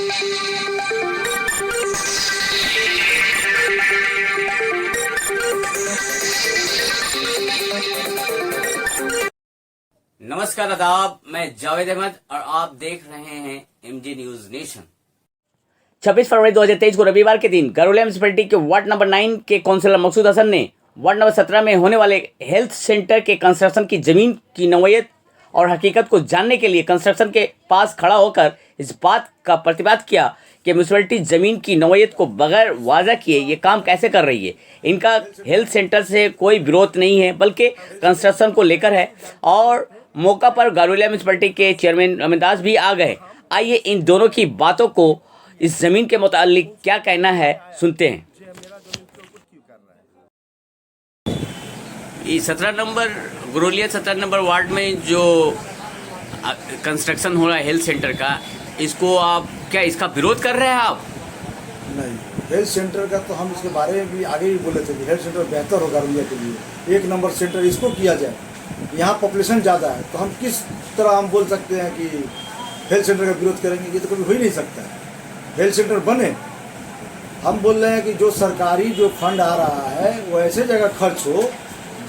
नमस्कार आदाब, मैं जावेद अहमद और आप देख रहे हैं एमजी न्यूज नेशन। 26 फरवरी 2023 को रविवार के दिन गरुड़िया म्यूनिसिपैलिटी के वार्ड नंबर 9 के काउंसिलर मकसूद हसन ने वार्ड नंबर 17 में होने वाले हेल्थ सेंटर के कंस्ट्रक्शन की जमीन की नौयत और हकीकत को जानने के लिए कंस्ट्रक्शन के पास खड़ा होकर इस बात का प्रतिवाद किया कि म्यूनिसिपैलिटी जमीन की नौयत को बगैर वादा किए ये काम कैसे कर रही है। इनका हेल्थ सेंटर से कोई विरोध नहीं है, बल्कि कंस्ट्रक्शन को लेकर है। और मौका पर गरुड़िया म्यूनिसिपैलिटी के चेयरमैन रमनदास भी आ गए। आइए इन दोनों की बातों को इस जमीन के मुतालिक क्या कहना है सुनते हैं। ये 17 नंबर गरुड़िया 17 नंबर वार्ड में जो कंस्ट्रक्शन हो रहा है हेल्थ सेंटर का, इसको आप क्या इसका विरोध कर रहे हैं आप? नहीं, हेल्थ सेंटर का तो हम इसके बारे में भी आगे ही बोले थे कि हेल्थ सेंटर बेहतर होगा गरुड़िया के लिए। 1 नंबर सेंटर इसको किया जाए। यहाँ पॉपुलेशन ज़्यादा है तो हम किस तरह हम बोल सकते हैं कि हेल्थ सेंटर का विरोध करेंगे? ये तो कभी हो ही नहीं सकता है। हेल्थ सेंटर बने, हम बोल रहे हैं कि जो सरकारी जो फंड आ रहा है वो ऐसे जगह खर्च हो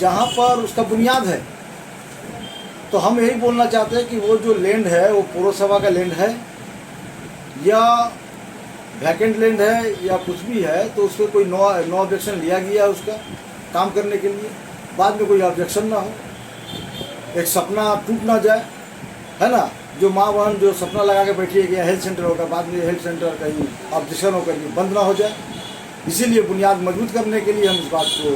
जहाँ पर उसका बुनियाद है। तो हम यही बोलना चाहते हैं कि वो जो लैंड है वो पौरसभा का लैंड है या वैकेंट लैंड है या कुछ भी है, तो उसको कोई नो ऑब्जेक्शन लिया गया है उसका काम करने के लिए, बाद में कोई ऑब्जेक्शन ना हो, एक सपना टूट ना जाए, है ना। जो माँ बहन जो सपना लगा के बैठी है कि हेल्थ सेंटर होगा, बाद में हेल्थ सेंटर कहीं ऑब्जेक्शन होकर के बंद ना हो जाए। इसीलिए बुनियाद मजबूत करने के लिए हम इस बात को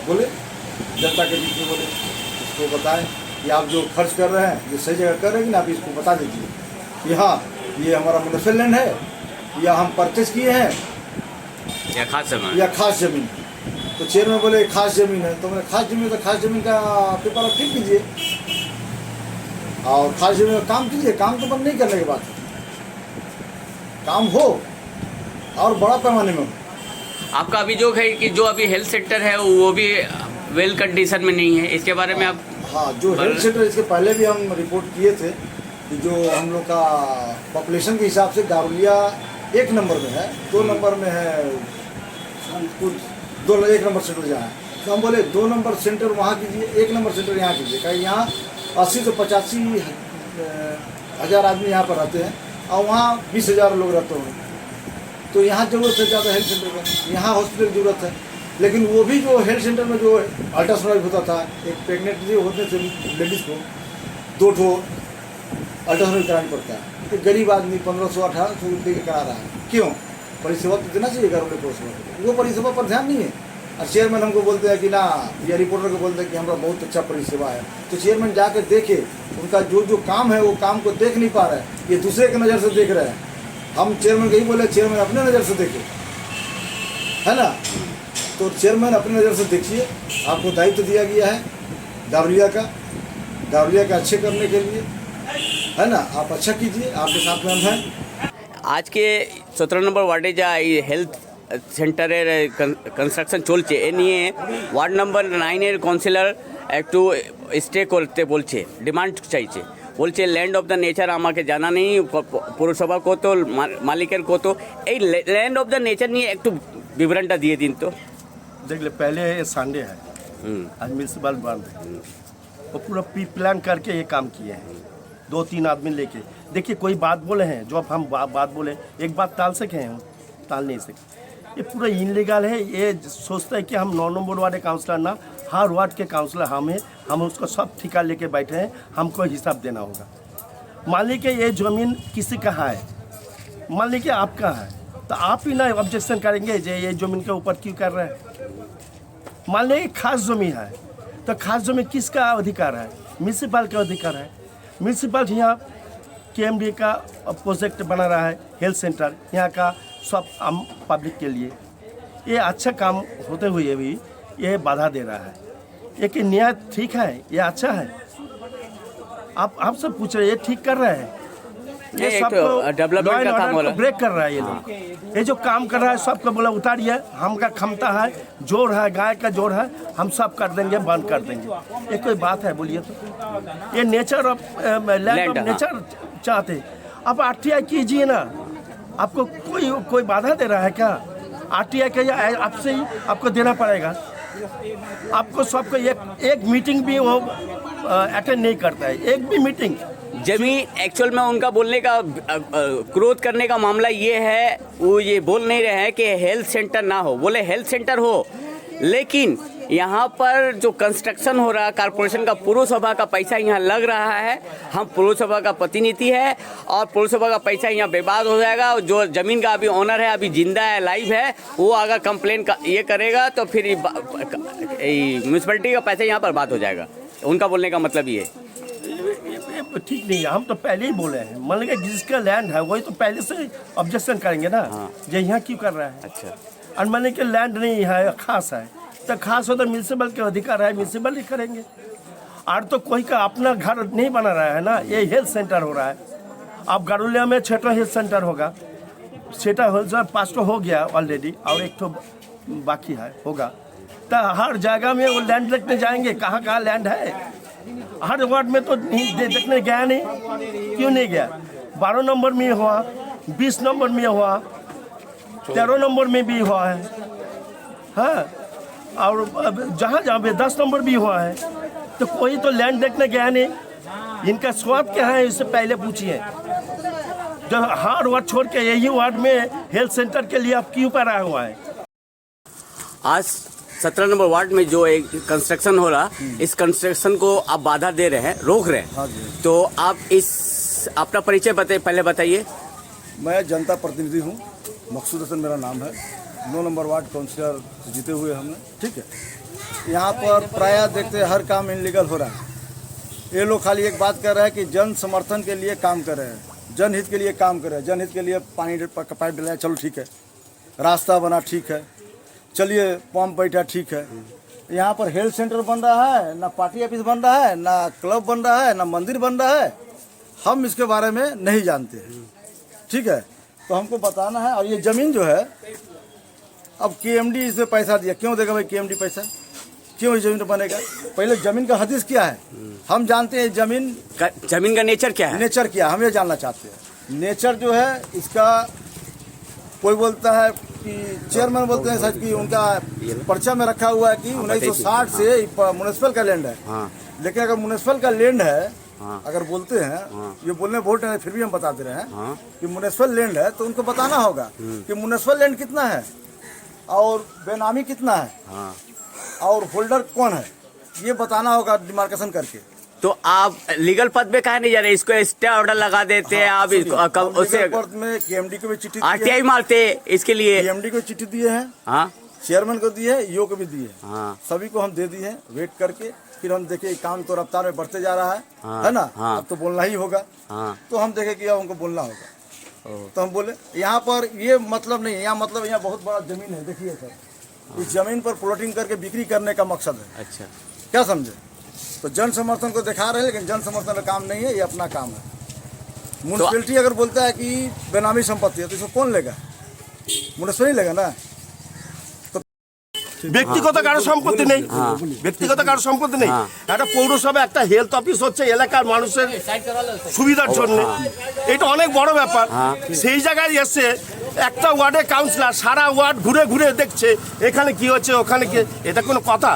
बोले, जनता के बीच में बोले, इसको बताएं कि आप जो खर्च कर रहे हैं ये सही जगह कर रहे हैं कि ना, आप इसको बता दीजिए कि हाँ ये हमारा म्युनिसिपल लैंड है या हम परचेज किए हैं या खास जमीन। तो चेयरमैन बोले खास जमीन है, तो मैंने खास जमीन, तो खास जमीन का पेपर आप ठीक कीजिए और खास जमीन का काम कीजिए। काम तो बंद नहीं करने की बात है, काम हो और बड़ा पैमाने में हो। आपका अभियोग है कि जो अभी हेल्थ सेंटर है वो भी वेल कंडीशन में नहीं है, इसके बारे में आप? हाँ, जो हेल्थ सेंटर इसके पहले भी हम रिपोर्ट किए थे कि जो हम लोग का पॉपुलेशन के हिसाब से गरुड़िया 1 नंबर में है, 2 नंबर में है कुछ 1 नंबर सेंटर जहाँ है, तो हम बोले 2 नंबर सेंटर वहाँ कीजिए, 1 नंबर सेंटर यहाँ कीजिए। कहीं यहाँ 80 से 85 हज़ार आदमी यहाँ पर रहते हैं और वहाँ 20,000 लोग रहते होंगे, तो यहाँ ज़रूरत है ज़्यादा हेल्थ सेंटर का। यहाँ हॉस्पिटल की ज़रूरत है, लेकिन वो भी जो हेल्थ सेंटर में जो अल्ट्रासाउंड होता था, एक प्रेगनेंट होने से लेडीज़ को 2 ठो अल्ट्रासाउंड करानी पड़ता है, तो गरीब आदमी 1500-1800 रुपये के करा रहा है। क्यों? परिसेवा तो देना चाहिए गरुड़िया पौरसभा को, वो परिसेवा पर ध्यान नहीं है। और चेयरमैन हमको बोलते हैं कि ना, या रिपोर्टर को बोलते हैं कि हमारा बहुत अच्छा परिसेवा है। तो चेयरमैन जाकर देखे, उनका जो काम है वो काम को देख नहीं पा रहे हैं, ये दूसरे के नज़र से देख रहे हैं। हम चेयरमैन को यही बोले, चेयरमैन अपने नज़र से देखे, है ना। तो चेयरमैन अपने नज़र से देखिए, आपको दायित्व दिया गया है गरुड़िया का अच्छे करने के लिए, है ना। आप अच्छा कीजिए, आपके साथ में हम हैं। आज के 17 নম্বর ওয়ার্ডে যা এই হেলথ সেন্টারের কনস্ট্রাকশন চলছে এ নিয়ে ওয়ার্ড নম্বর 9-এর কাউন্সিলর একটু স্টে করতে বলছে, ডিমান্ড চাইছে, বলছে ল্যান্ড অফ দ্য নেচার আমাকে জানা নেই, পৌরসভা কত, মালিকের কত, এই ল্যান্ড অফ দ্য নেচার নিয়ে একটু বিবরণটা দিয়ে দিন তো। देख ले, पहले संडे है, आज म्यूनसिपल बंद है, वो पूरा प्री प्लान करके ये काम किए हैं, 2-3 आदमी लेके। देखिए कोई बात बोले हैं, जो अब हम बात बोले, एक बात टाल सके हैं, टाल नहीं सके। ये पूरा इनलीगल है। ये सोचता है कि हम 9 नंबर वार्ड के काउंसलर ना, हर वार्ड के काउंसलर हम उसको सब ठिका लेके बैठे हैं, हमको हिसाब देना होगा। मान लीजिए ये ज़मीन किसी का है, मान लीजिए आपका है, तो आप ही ना ऑब्जेक्शन करेंगे जो ये ज़मीन के ऊपर क्यों कर रहे हैं। मान लीजिए खास ज़मीन है, तो खास ज़मीन किसका अधिकार है? म्यूनसिपल का अधिकार है। म्यूनसिपल यहाँ KMD का प्रोजेक्ट बना रहा है हेल्थ सेंटर, यहाँ का सब आम पब्लिक के लिए। ये अच्छा काम होते हुए भी ये बाधा दे रहा है। ये कि न्याय ठीक है, ये अच्छा है? आप सब पूछ रहे हैं, ये ठीक कर रहे हैं? ये सब डेवलपमेंट का काम हो रहा है, ब्रेक कर रहा है ये लोग। ये जो काम कर रहा है सबको बोला उतारिए, हमका क्षमता है, जोर है, गाय का जोर है, हम सब कर देंगे, बंद कर देंगे। ये कोई बात है? बोलिए तो। ये nature of land of nature चाहते, अब RTI कीजिए ना, आपको कोई बाधा दे रहा है क्या? आरटीआई का आपसे ही आपको देना पड़ेगा। आपको सबको एक मीटिंग भी वो अटेंड नहीं करता है, एक भी मीटिंग। जमीन एक्चुअल में उनका बोलने का क्रोध करने का मामला ये है, वो ये बोल नहीं रहे हैं कि हेल्थ सेंटर ना हो, बोले हेल्थ सेंटर हो, लेकिन यहाँ पर जो कंस्ट्रक्शन हो रहा है कारपोरेशन का पुरसभा का पैसा यहाँ लग रहा है। हम पुरसभा का प्रतिनिधि है और पुरसभा का पैसा यहाँ बर्बाद हो जाएगा। जो जमीन का अभी ओनर है, अभी जिंदा है, लाइव है, वो अगर कंप्लेन का ये करेगा तो फिर म्यूनसिपैलिटी का पैसा यहाँ पर बर्बाद हो जाएगा। उनका बोलने का मतलब ये ठीक नहीं है। हम तो पहले ही बोले हैं, मान लीजिए जिसका लैंड है वही तो पहले से ऑब्जेक्शन करेंगे ना। जो यहाँ क्यों कर रहा है? अच्छा, और मान लीजिए लैंड नहीं है, खास है, तो खास हो तो म्यूनसिपल के अधिकार है, म्यूनसिपल ही करेंगे। और तो कोई का अपना घर नहीं बना रहा है ना, ये हेल्थ सेंटर हो रहा है। अब गरुलिया में 6 हेल्थ सेंटर होगा, 6 5 हो गया ऑलरेडी, और 1 बाकी है, होगा। तो हर जगह में वो लैंड देखने जाएंगे, कहाँ कहाँ लैंड है। हर वार्ड में तो नहीं देखने गया, नहीं क्यों नहीं गया? 12 नंबर में हुआ, 20 नंबर में हुआ, 13 नंबर में भी हुआ है, हाँ, और जहाँ जहाँ पे 10 नंबर भी हुआ है। तो कोई तो लैंड देखने गया नहीं। इनका स्वाद क्या है, इससे पहले पूछिए। जब हर वार्ड छोड़ के यही वार्ड में हेल्थ सेंटर के लिए आप क्यों पर आया हुआ है? आज 17 नंबर वार्ड में जो एक कंस्ट्रक्शन हो रहा, इस कंस्ट्रक्शन को आप बाधा दे रहे हैं, रोक रहे हैं। हाँ जी। तो आप इस अपना परिचय पहले बताइए। मैं जनता प्रतिनिधि हूँ, मकसूद हसन मेरा नाम है, 9 नंबर वार्ड काउंसिलर जीते हुए हमने, ठीक है। यहाँ पर प्रायः देखते हैं हर काम इनलीगल हो रहा है। ये लोग खाली एक बात कर रहे हैं कि जन समर्थन के लिए काम कर रहे हैं, जनहित के लिए काम कर रहे हैं, जनहित के लिए पानी का पाइप डलाया, चलो ठीक है, रास्ता बना, ठीक है, चलिए पंप बैठा, ठीक है। यहाँ पर हेल्थ सेंटर बन रहा है, ना पार्टी ऑफिस बन रहा है, ना क्लब बन रहा है, ना मंदिर बन रहा है। हम इसके बारे में नहीं जानते हैं, ठीक है। तो हमको बताना है। और ये ज़मीन जो है, अब केएमडी इसमें पैसा दिया, क्यों देगा भाई केएमडी पैसा? क्यों इस जमीन बनेगा? पहले जमीन का हदीस क्या है हम जानते हैं। जमीन का नेचर क्या है? नेचर क्या, हम ये जानना चाहते हैं। नेचर जो है इसका, कोई बोलता है कि चेयरमैन बोलते हैं सच कि उनका पर्चा में रखा हुआ है कि 1960 से म्युनिसिपल का लैंड है। लेकिन अगर म्युनिसिपल का लैंड है, अगर बोलते हैं, ये बोलने बहुत है, फिर भी हम बता दे रहे हैं कि म्युनिसिपल लैंड है, तो उनको बताना होगा कि म्युनिसिपल लैंड कितना है और बेनामी कितना है और होल्डर कौन है, ये बताना होगा डिमार्केशन करके। तो आप लीगल पद पे काहे नहीं जा रहे? इसको स्टे ऑर्डर लगा देते हैं आप, उससे में केएमडी को भी चिट्ठी, आरटीआई मारते इसके लिए। केएमडी को चिट्ठी दिए हैं, हाँ, चेयरमैन को दिए हैं, ईओ को भी दिए, हाँ, सभी को हम दे दिए हैं। वेट करके फिर हम देखे काम तो रफ्तार में बढ़ते जा रहा है, है ना। अब तो बोलना ही होगा, तो हम देखे कि अब हमको बोलना होगा। तो हम बोले यहाँ पर ये मतलब नहीं है, यहाँ मतलब यहाँ बहुत बड़ा जमीन है, देखिए सर, इस जमीन पर प्लॉटिंग करके बिक्री करने का मकसद है। अच्छा, क्या समझे? तो जन समर्थन को दिखा रहे हैं, लेकिन जन समर्थन का काम नहीं है, ये अपना काम है। म्युनिसिपैलिटी अगर बोलता है कि बेनामी संपत्ति है, तो इसको कौन लेगा? म्युनिसिपैलिटी लेगा ना। ব্যক্তিগত কারো সম্পত্তি নেই, ব্যক্তিগত কারো সম্পত্তি নেই। একটা পৌরসভা, একটা হেলথ অফিস হচ্ছে এলাকার মানুষের সুবিধার জন্য, এটা অনেক বড় ব্যাপার। সেই জায়গায় এসে একটা ওয়ার্ডে কাউন্সিলর সারা ওয়ার্ড ঘুরে ঘুরে দেখছে এখানে কি হচ্ছে, ওখানে কি, এটা কোনো কথা?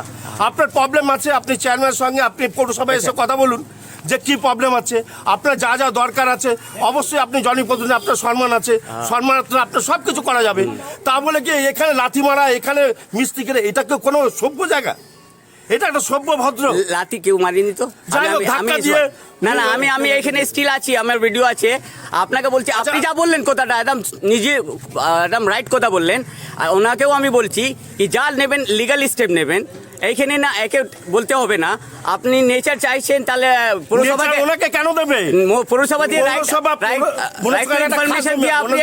আপনার প্রবলেম আছে, আপনি চেয়ারম্যানের সঙ্গে আপনি পৌরসভায় এসে কথা বলুন যে কি প্রবলেম আছে, আপনার যা যা দরকার আছে। অবশ্যই আপনি জনপ্রতিনিধি, আপনার সম্মান আছে, সম্মানার্থে আপনার সব কিছু করা যাবে। তা বলে কি এখানে লাথি মারা, এখানে মিস্ত্রি করে, এটা কেউ কোনো সভ্য জায়গা? এটা একটা সভ্য ভদ্র। লাথি কেউ মারিনি তো। যাই হোক, ধাক্কা দিয়ে না না, আমি এখানে স্টিল আছি, আমার ভিডিও আছে। আপনাকে বলছি, আপনি যা বললেন কথাটা একদম নিজে একদম রাইট কথা বললেন। আর ওনাকেও আমি বলছি কি যা নেবেন লিগ্যাল স্টেপ নেবেন, এইখানে না একে বলতে হবে না। আপনি নেচার চাইছেন, তাহলে পুরসভাকে ওনাকে কেন দেবে? পুরসভা দিয়ে ইনফরমেশন দিয়ে আপনি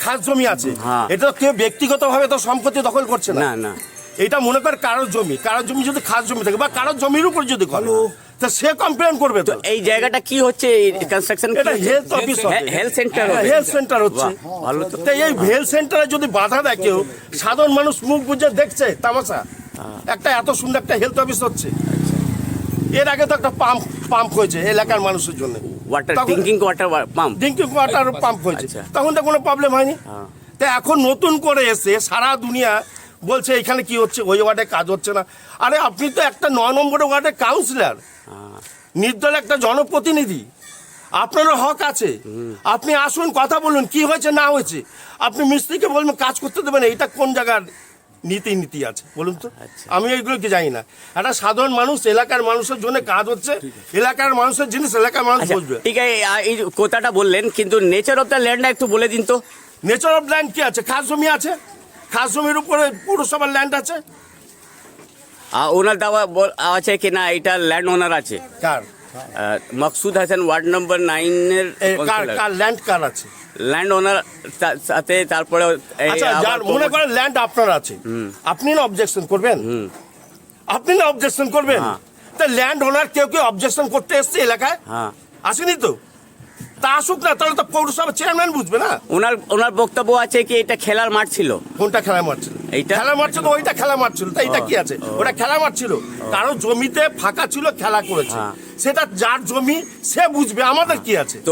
খাস জমি আছে, এটা কেউ ব্যক্তিগতভাবে তো সম্পত্তি দখল করছে না। না, এটা মনে কর কারোর জমি যদি খাস জমি থাকে বা কারোর জমির উপর যদি করে, তা সে কমপ্লেন করবে। তো এই জায়গাটা কি হচ্ছে? কনস্ট্রাকশন এটা health office, health centre, health centre হচ্ছে। ভালো তো। এই হেলথ সেন্টারে যদি বাধা দেয় কেউ, সাধারণ মানুষ মুখ বুঝে দেখছে তামাশা। একটা এত সুন্দর একটা হেলথ অফিস হচ্ছে, এর আগে তো একটা পাম্প হয়েছে এলাকার মানুষের জন্য। ওয়াটার তখন- drinking water pump. Drinking water pump হয়েছে, আচ্ছা। তখন তো কোনো প্রবলেম হয়নি। হ্যাঁ। তা এখন নতুন করে এসে সারা দুনিয়া বলছে এখানে কি হচ্ছে, ওই ওয়ার্ডে কাজ হচ্ছে না। আরে আপনি তো একটা 9 নম্বরের ওয়ার্ডের কাউন্সিলর, নির্দল একটা জনপ্রতিনিধি, আপনারও হক আছে। আপনি আসুন, কথা বলুন কি হয়েছে না হয়েছে। আপনি মিস্ত্রিকে বলবেন কাজ করতে দেবেন, এটা কোন জায়গার নীতি আছে বলুন তো? আমি এইগুলো কি জানি না। একটা সাধারণ মানুষ, এলাকার মানুষের জন্য কাজ হচ্ছে, এলাকার মানুষের জিনিস এলাকার মানুষ আচ্ছা বুঝবে। ঠিক আছে, এই কথাটা বললেন, কিন্তু নেচার অফ দ্য ল্যান্ডটা একটু বলে দিন তো। নেচার অফ ল্যান্ড কি আছে? খাস জমি আছে, খাস জমির উপরে পৌরসভার ল্যান্ড আছে। ওনার দাবা আছে কি না এটা ল্যান্ড ওনার আছে? কার? মকসুদ হাসান ওয়ার্ড নম্বর 9-এর কার ল্যান্ড কার আছে? ল্যান্ড ওনার সাথে, তারপরে আচ্ছা, যার মনে করেন ল্যান্ড আপনার আছে, আপনি না অবজেকশন করবেন? আপনি না অবজেকশন করবেন? হ্যাঁ। তা ল্যান্ড ওনার কেউ অবজেকশন করতে এসছে এলাকায়? হ্যাঁ, আসেনি তো। তা আসুক না, তাহলে তো পৌরসভা চেয়ারম্যান বুঝবে না। ওনার বক্তব্য আছে কি এটা খেলার মাঠ ছিল। কোনটা খেলা মাঠ ছিল? এইটা? খেলা মাঠ ছিল, ওইটা খেলা মাঠ ছিল। তাই এটা কি আছে? ওটা খেলা মাঠ ছিল, কারো জমিতে ফাঁকা ছিল, খেলা করেছে। হ্যাঁ। সেটা যার জমি সে বুঝবে, আমাদের কি আছে? তো